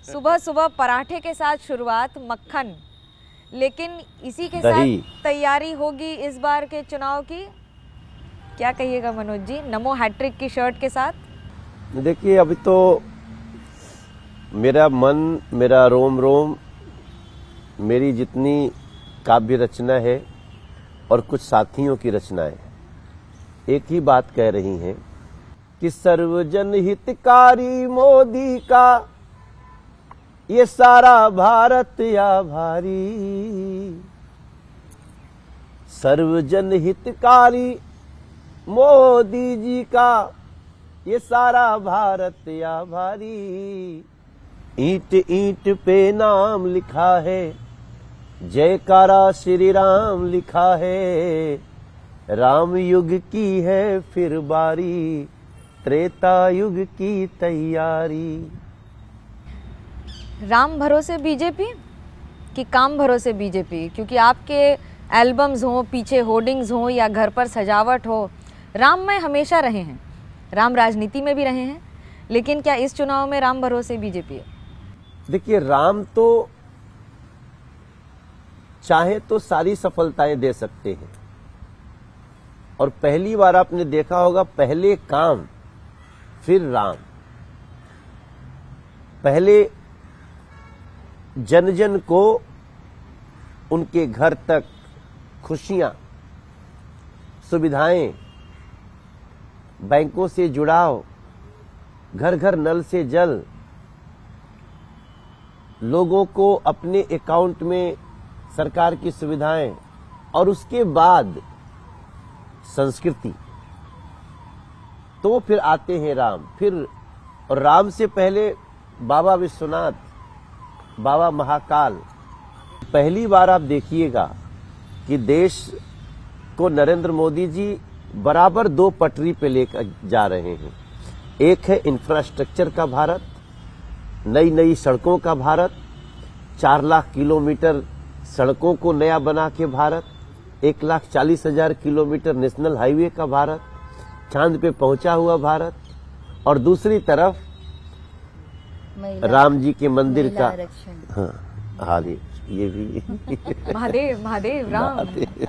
सुबह सुबह पराठे के साथ शुरुआत, मक्खन, लेकिन इसी के साथ तैयारी होगी इस बार के चुनाव की। क्या कहिएगा मनोज जी, नमो हैट्रिक की शर्ट के साथ? देखिए, अभी तो मेरा मन, मेरा रोम रोम, मेरी जितनी काव्य रचना है और कुछ साथियों की रचनाएं एक ही बात कह रही हैं कि सर्वजन हितकारी मोदी का ये सारा भारत आभारी। सर्वजन हितकारी मोदी जी का ये सारा भारत आभारी। ईंट ईंट पे नाम लिखा है, जयकारा श्री राम लिखा है। राम युग की है फिर बारी, त्रेता युग की तैयारी। राम भरोसे बीजेपी कि काम भरोसे बीजेपी? क्योंकि आपके एल्बम्स हो, पीछे होर्डिंग्स हो या घर पर सजावट हो, राम में हमेशा रहे हैं, राम राजनीति में भी रहे हैं, लेकिन क्या इस चुनाव में राम भरोसे बीजेपी है? देखिए, राम तो चाहे तो सारी सफलताएं दे सकते हैं, और पहली बार आपने देखा होगा, पहले काम फिर राम। पहले जन जन को उनके घर तक खुशियां, सुविधाएं, बैंकों से जुड़ाव, घर घर नल से जल, लोगों को अपने अकाउंट में सरकार की सुविधाएं, और उसके बाद संस्कृति। तो फिर आते हैं राम। फिर और राम से पहले बाबा विश्वनाथ, बाबा महाकाल। पहली बार आप देखिएगा कि देश को नरेंद्र मोदी जी बराबर दो पटरी पे लेकर जा रहे हैं। एक है इंफ्रास्ट्रक्चर का भारत, नई नई सड़कों का भारत, 4 लाख किलोमीटर सड़कों को नया बना के भारत, 1,40,000 किलोमीटर नेशनल हाईवे का भारत, चांद पे पहुंचा हुआ भारत, और दूसरी तरफ राम जी के मंदिर का हाँ ये भी महादेव महादेव राम। महादेव।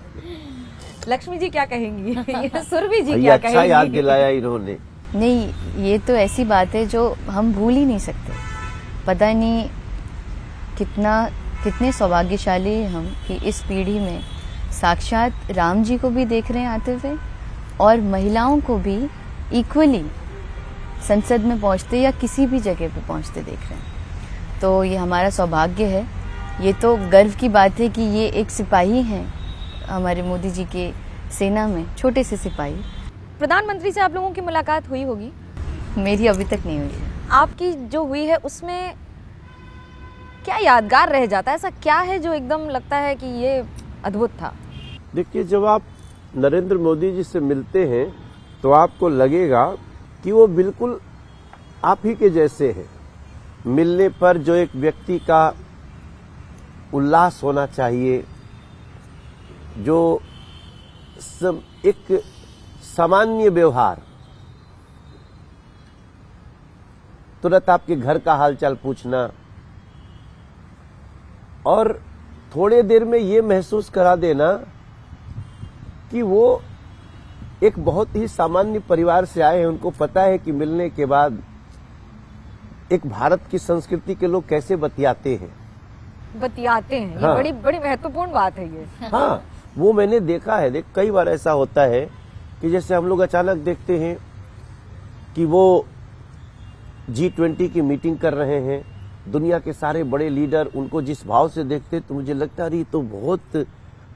लक्ष्मी जी क्या कहेंगी? ये सुरभि जी ये क्या अच्छा कहेंगी? याद दिलाया इन्होंने। नहीं, ये तो ऐसी बात है जो हम भूल ही नहीं सकते। पता नहीं कितने सौभाग्यशाली हैं हम कि इस पीढ़ी में साक्षात राम जी को भी देख रहे हैं आते हुए, और महिलाओं को भी इक्वली संसद में पहुंचते या किसी भी जगह पे पहुंचते देख रहे हैं। तो ये हमारा सौभाग्य है। ये तो गर्व की बात है कि ये एक सिपाही हैं हमारे मोदी जी के सेना में, छोटे से सिपाही। प्रधानमंत्री से आप लोगों की मुलाकात हुई होगी? मेरी अभी तक नहीं हुई है। आपकी जो हुई है उसमें क्या यादगार रह जाता है? ऐसा क्या है जो एकदम लगता है कि ये अद्भुत था? देखिए, जब आप नरेंद्र मोदी जी से मिलते हैं तो आपको लगेगा कि वो बिल्कुल आप ही के जैसे हैं। मिलने पर जो एक व्यक्ति का उल्लास होना चाहिए, जो एक सामान्य व्यवहार, तुरंत आपके घर का हालचाल पूछना, और थोड़े देर में ये महसूस करा देना कि वो एक बहुत ही सामान्य परिवार से आए हैं। उनको पता है कि मिलने के बाद एक भारत की संस्कृति के लोग कैसे बतियाते हैं। हाँ। ये बड़ी बड़ी महत्वपूर्ण बात है ये। हाँ, वो मैंने देखा है। कई बार ऐसा होता है कि जैसे हम लोग अचानक देखते हैं कि वो G20 की मीटिंग कर रहे हैं, दुनिया के सारे बड़े लीडर उनको जिस भाव से देखते, तो मुझे लगता है ये तो बहुत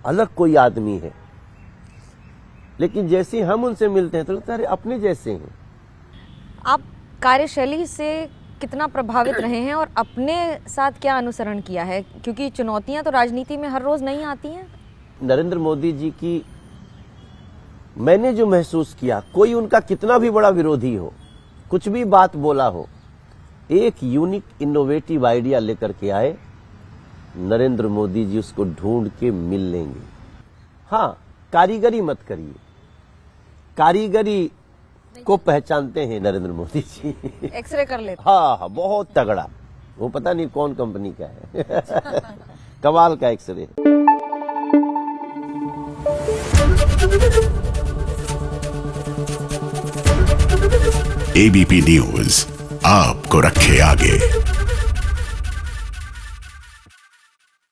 अलग कोई आदमी है। लेकिन जैसे हम उनसे मिलते हैं तो लगता है अपने जैसे हैं। आप कार्यशैली से कितना प्रभावित रहे हैं और अपने साथ क्या अनुसरण किया है? क्योंकि चुनौतियां तो राजनीति में हर रोज नहीं आती हैं। नरेंद्र मोदी जी की मैंने जो महसूस किया, कोई उनका कितना भी बड़ा विरोधी हो, कुछ भी बात बोला हो, एक यूनिक इनोवेटिव आइडिया लेकर के आए, नरेंद्र मोदी जी उसको ढूंढ के मिल लेंगे। हाँ, कारीगरी मत करिए, कारीगरी को पहचानते हैं नरेंद्र मोदी जी। एक्सरे कर लेते। हाँ, बहुत तगड़ा। वो पता नहीं कौन कंपनी का है। कमाल का एक्सरे। एबीपी न्यूज आपको रखे आगे।